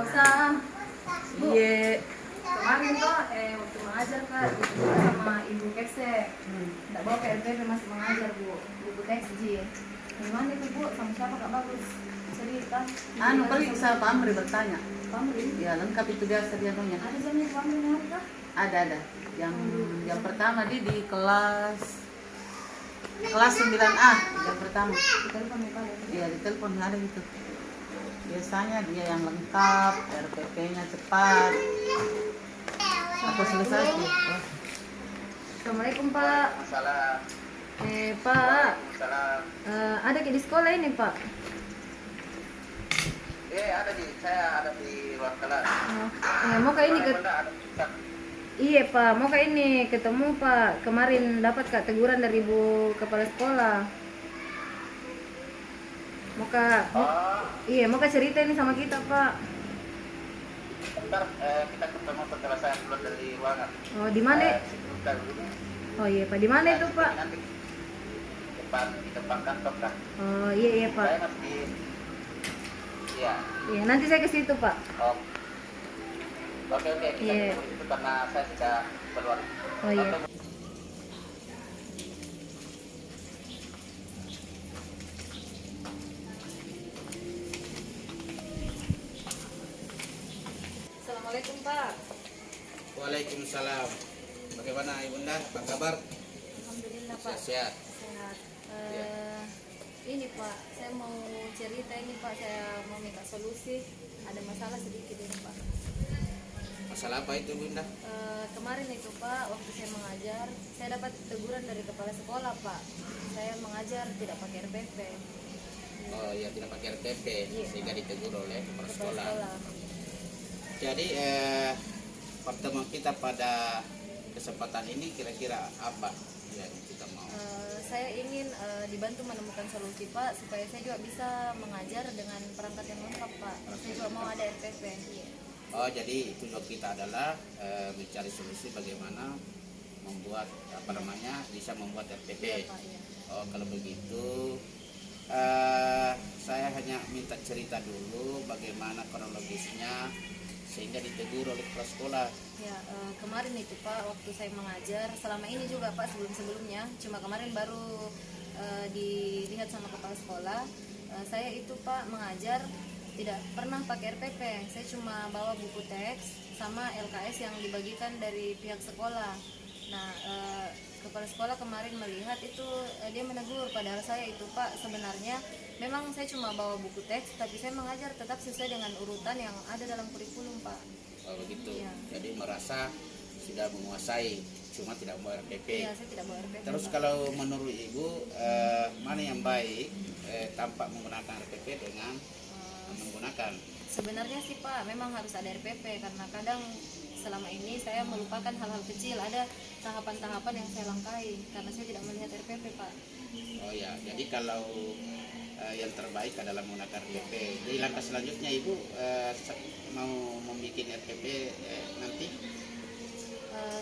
Nggak usah. Bu, Iya. kemarin tuh waktu mengajar kak, ditegur sama ibu kekse. Nggak bawa ke RPP masih mengajar bu, ibu kekse ji. Gimana itu bu, sama siapa kak bagus? Cerita. Anu periksa Pamri bertanya. Pamri. Ya lengkap itu biasa dia punya. Ada jamnya Pamri hari kak? Ada. Yang pertama dia di kelas 9A yang pertama. Ditelepon ya kak? Iya di telepon ada itu. Biasanya dia yang lengkap, RPP-nya cepat. Atau selesai tuh. Oh. Assalamualaikum pak. Salam. Pak, Salam. ada di sekolah ini pak. Ada saya ada di ruang kelas. Mau ke ini ke Bunda ada Ustaz. Iya pak, mau ke ini ketemu pak. Kemarin dapat kak teguran dari ibu kepala sekolah. Iya mau ke cerita ini sama kita pak. Bentar, kita ketemu setelah saya keluar dari ruangan. Oh di mana? Sebentar dulu. Oh iya pak, di mana itu pak? Nanti di depan kantor kan. Oh iya pak. Saya masih. Iya. Iya nanti saya ke situ pak. Oh. Oke, kita Iya. ketemu itu karena saya sudah keluar. Oh iya. Assalamualaikum pak. Waalaikumsalam. Bagaimana Ibunda? Apa kabar? Alhamdulillah pak. Sehat. Sehat. Ini pak, saya mau cerita ini pak, saya mau minta solusi. Ada masalah sedikit ini pak. Masalah apa itu Bunda? Kemarin itu pak, waktu saya mengajar, saya dapat teguran dari kepala sekolah pak. Saya mengajar tidak pakai RPP. Oh ya, tidak pakai RPP Iya. sehingga ditegur oleh kepala Kepala sekolah. sekolah. Jadi pertemuan kita pada kesempatan ini kira-kira apa yang kita mau? Saya ingin dibantu menemukan solusi pak, supaya saya juga bisa mengajar dengan perangkat yang lengkap pak. Saya juga mau ada RPP. Iya. Oh, jadi tujuan kita adalah mencari solusi bagaimana membuat bisa membuat RPP. Iya pak. Iya. Oh, kalau begitu saya hanya minta cerita dulu bagaimana kronologisnya sehingga ditegur oleh kepala sekolah. Ya, kemarin itu Pak, waktu saya mengajar, selama ini juga Pak sebelum-sebelumnya, cuma kemarin baru dilihat sama kepala sekolah, saya itu Pak mengajar tidak pernah pakai RPP, saya cuma bawa buku teks sama LKS yang dibagikan dari pihak sekolah. Nah, kepala sekolah kemarin melihat itu, dia menegur, padahal saya itu Pak sebenarnya memang saya cuma bawa buku teks, tapi saya mengajar tetap sesuai dengan urutan yang ada dalam kurikulum Pak. Oh, begitu. Iya. Jadi merasa sudah menguasai, cuma tidak membawa RPP. Iya, saya tidak bawa RPP. Terus Pak. kalau menurut Ibu mana yang baik tanpa menggunakan RPP dengan menggunakan? Sebenarnya sih Pak, memang harus ada RPP karena kadang selama ini saya melupakan hal-hal kecil, ada tahapan-tahapan yang saya langkai karena saya tidak melihat RPP Pak. Oh ya, jadi kalau yang terbaik adalah menggunakan RPP. Jadi langkah selanjutnya Ibu mau membuat RPP nanti?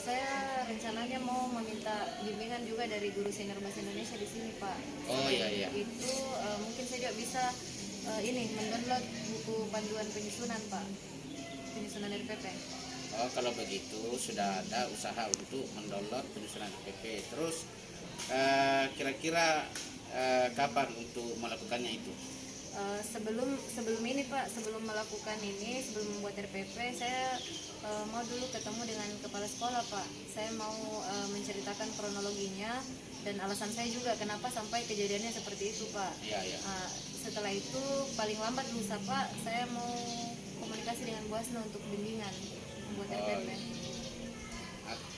Saya rencananya mau meminta bimbingan juga dari guru senior bahasa Indonesia di sini Pak. Oh iya. Itu mungkin saya juga bisa ini mendownload buku panduan penyusunan Pak, penyusunan RPP. Oh, kalau begitu sudah ada usaha untuk mendownload penyusunan RPP. Terus kira-kira kapan untuk melakukannya itu? Sebelum ini Pak, sebelum melakukan ini, sebelum membuat RPP, saya mau dulu ketemu dengan kepala sekolah Pak. Saya mau menceritakan kronologinya dan alasan saya juga kenapa sampai kejadiannya seperti itu Pak. Iya. Setelah itu paling lambat lusa Pak, saya mau komunikasi dengan Bu Asna untuk bimbingan membuat RPP.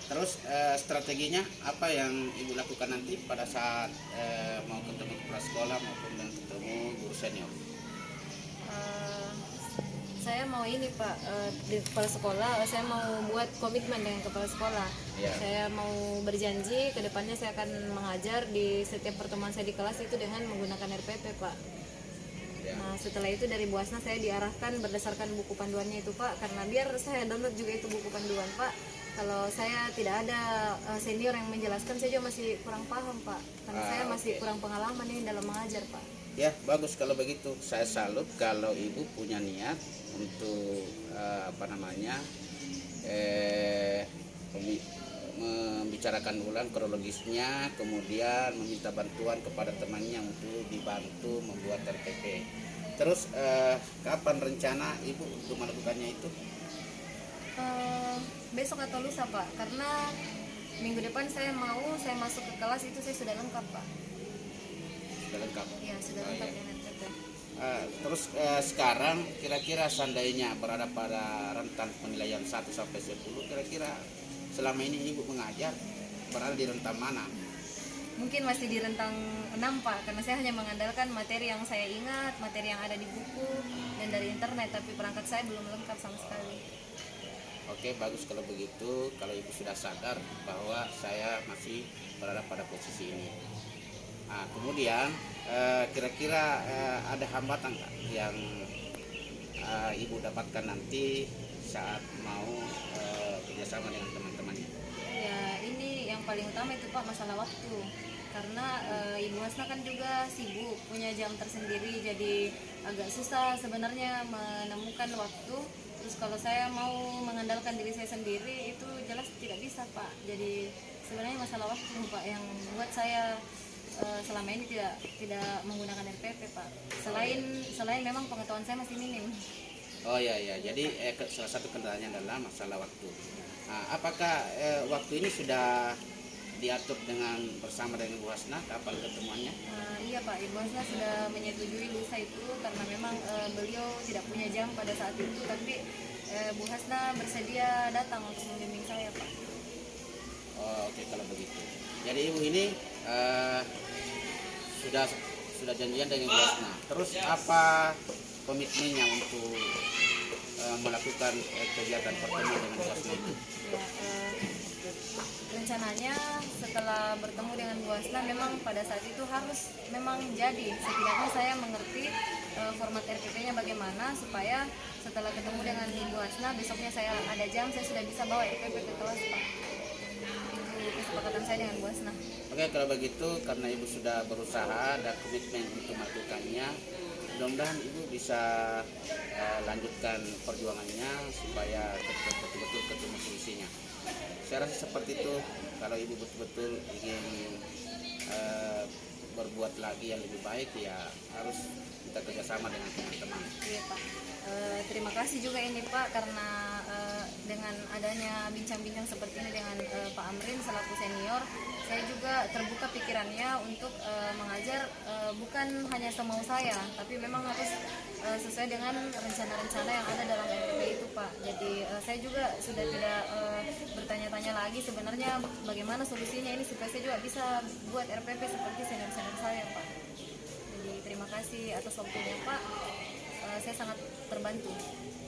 Terus strateginya apa yang Ibu lakukan nanti pada saat mau ketemu kepala sekolah maupun dengan ketemu guru senior? Saya mau ini Pak, di kepala sekolah, saya mau buat komitmen dengan kepala sekolah. Iya. Saya mau berjanji ke depannya saya akan mengajar di setiap pertemuan saya di kelas itu dengan menggunakan RPP Pak. Ya. Nah setelah itu dari Bu Asna saya diarahkan berdasarkan buku panduannya itu Pak, karena biar saya download juga itu buku panduan Pak. Kalau saya tidak ada senior yang menjelaskan, saya juga masih kurang paham Pak, karena saya masih kurang pengalaman ini dalam mengajar Pak. Ya, bagus kalau begitu. Saya salut kalau ibu punya niat untuk membicarakan ulang kronologisnya, kemudian meminta bantuan kepada temannya untuk dibantu membuat RPP. Terus kapan rencana ibu untuk melakukannya itu? Besok atau lusa Pak, karena minggu depan saya masuk ke kelas itu saya sudah lengkap Pak. Sudah lengkap? Ya, sudah Oh, lengkap ya. dengan RPP. Terus sekarang kira-kira seandainya berada pada rentan penilaian 1 sampai 10, kira-kira selama ini ibu mengajar berada di rentan mana? Mungkin masih di rentang 6 Pak, karena saya hanya mengandalkan materi yang saya ingat, materi yang ada di buku dan dari internet, tapi perangkat saya belum lengkap sama sekali. Oke, bagus kalau begitu. Kalau ibu sudah sadar bahwa saya masih berada pada posisi ini. Nah, kemudian kira-kira ada hambatan nggak yang ibu dapatkan nanti saat mau kerjasama dengan teman-temannya? Ya, ini yang paling utama itu Pak, masalah waktu. Karena Ibu Hasna kan juga sibuk, punya jam tersendiri, jadi agak susah sebenarnya menemukan waktu. Terus kalau saya mau mengandalkan diri saya sendiri itu jelas tidak bisa Pak. Jadi sebenarnya masalah waktu Pak yang buat saya selama ini tidak menggunakan RPP Pak. Selain memang pengetahuan saya masih minim. Oh ya, jadi salah satu kendalanya adalah masalah waktu. Nah, apakah waktu ini sudah diatur bersama dengan Bu Hasna, kapan ketemuannya? Iya Pak, Ibu Hasna sudah menyetujui lusa itu karena memang beliau tidak punya jam pada saat itu, tapi Bu Hasna bersedia datang untuk membimbing saya Pak. Oh, oke, kalau begitu. Jadi ibu ini sudah janjian dengan Bu Hasna. Terus apa komitmennya untuk melakukan kegiatan pertemuan dengan Bu Hasna itu? Ya, rencananya setelah bertemu dengan Bu Hasna memang pada saat itu harus memang jadi, setidaknya saya mengerti format RPP-nya bagaimana, supaya setelah ketemu dengan Bu Hasna besoknya saya ada jam, saya sudah bisa bawa RPP ke kelas Pak. Itu kesepakatan saya dengan Bu Hasna. Oke, kalau begitu karena ibu sudah berusaha dan komitmen untuk melakukannya, mudah-mudahan ibu bisa lanjutkan perjuangannya supaya betul-betul ketemu solusinya. Saya rasa seperti itu. Kalau ibu betul-betul ingin berbuat lagi yang lebih baik, ya harus kita kerjasama dengan teman-teman. Iya Pak. Terima kasih juga ini Pak, karena dengan adanya bincang-bincang seperti ini dengan Pak Amrin selaku senior, saya juga terbuka pikirannya untuk mengajar bukan hanya semau saya, tapi memang harus sesuai dengan rencana-rencana yang ada dalam RPP itu Pak. Jadi saya juga sudah tidak bertanya-tanya lagi sebenarnya bagaimana solusinya ini supaya saya juga bisa buat RPP seperti senior-senior saya Pak. Jadi terima kasih atas waktunya Pak. Saya sangat terbantu.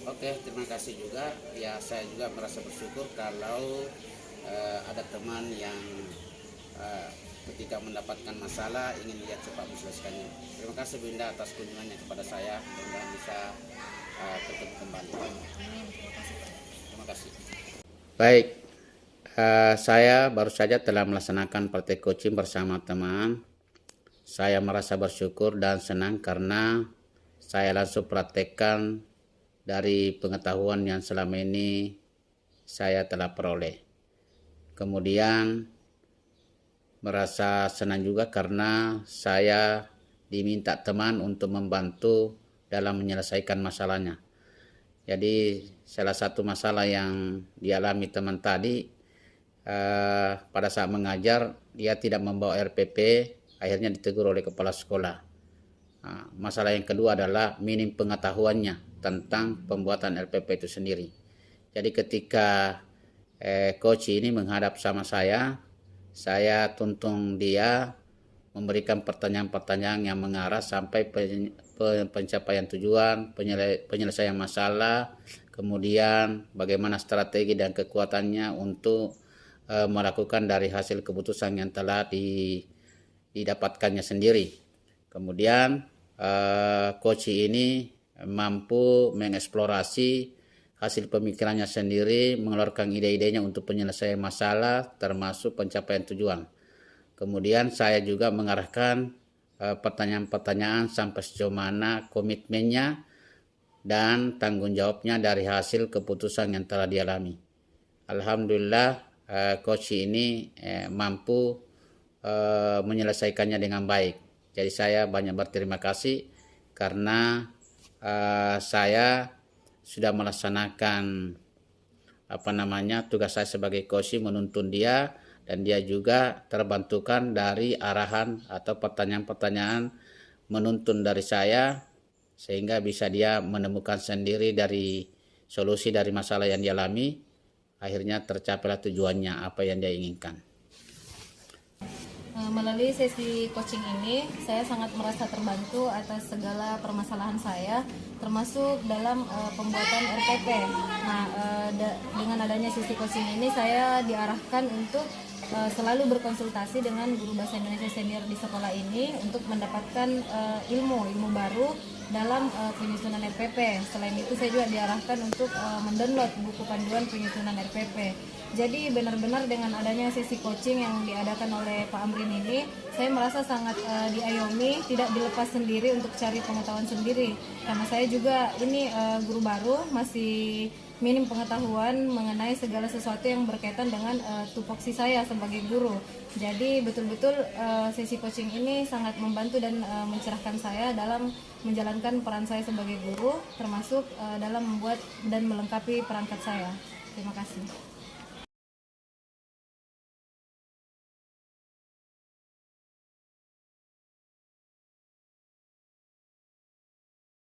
Oke, terima kasih juga. Ya, saya juga merasa bersyukur kalau ada teman yang ketika mendapatkan masalah ingin lihat cepat menyelesaikannya. Terima kasih Bu Indah atas kunjungannya kepada saya. Mudah-mudahan bisa ketemu kembali. Amin. Terima kasih Pak. Terima kasih. Baik, saya baru saja telah melaksanakan praktek coaching bersama teman. Saya merasa bersyukur dan senang karena saya langsung praktekkan dari pengetahuan yang selama ini saya telah peroleh. Kemudian merasa senang juga karena saya diminta teman untuk membantu dalam menyelesaikan masalahnya. Jadi salah satu masalah yang dialami teman tadi, pada saat mengajar dia tidak membawa RPP, akhirnya ditegur oleh kepala sekolah. Masalah yang kedua adalah minim pengetahuannya tentang pembuatan RPP itu sendiri. Jadi ketika coach ini menghadap sama saya tuntun dia memberikan pertanyaan-pertanyaan yang mengarah sampai pencapaian tujuan, penyelesaian masalah, kemudian bagaimana strategi dan kekuatannya untuk melakukan dari hasil keputusan yang telah didapatkannya sendiri. Kemudian coach ini mampu mengeksplorasi hasil pemikirannya sendiri, mengeluarkan ide-idenya untuk penyelesaian masalah termasuk pencapaian tujuan. Kemudian saya juga mengarahkan pertanyaan-pertanyaan sampai sejauh mana komitmennya dan tanggung jawabnya dari hasil keputusan yang telah dialami. Alhamdulillah coach ini mampu menyelesaikannya dengan baik. Jadi saya banyak berterima kasih karena saya sudah melaksanakan tugas saya sebagai coach, menuntun dia, dan dia juga terbantukan dari arahan atau pertanyaan-pertanyaan menuntun dari saya, sehingga bisa dia menemukan sendiri dari solusi dari masalah yang dialami. Akhirnya tercapailah tujuannya apa yang dia inginkan. Melalui sesi coaching ini, saya sangat merasa terbantu atas segala permasalahan saya, termasuk dalam pembuatan RPP. Nah, dengan adanya sesi coaching ini, saya diarahkan untuk selalu berkonsultasi dengan guru bahasa Indonesia senior di sekolah ini untuk mendapatkan ilmu baru dalam penyusunan RPP. Selain itu, saya juga diarahkan untuk mendownload buku panduan penyusunan RPP. Jadi benar-benar dengan adanya sesi coaching yang diadakan oleh Pak Amrin ini, saya merasa sangat diayomi, tidak dilepas sendiri untuk cari pengetahuan sendiri. Karena saya juga ini guru baru, masih minim pengetahuan mengenai segala sesuatu yang berkaitan dengan tupoksi saya sebagai guru. Jadi betul-betul sesi coaching ini sangat membantu dan mencerahkan saya dalam menjalankan peran saya sebagai guru, termasuk dalam membuat dan melengkapi perangkat saya. Terima kasih.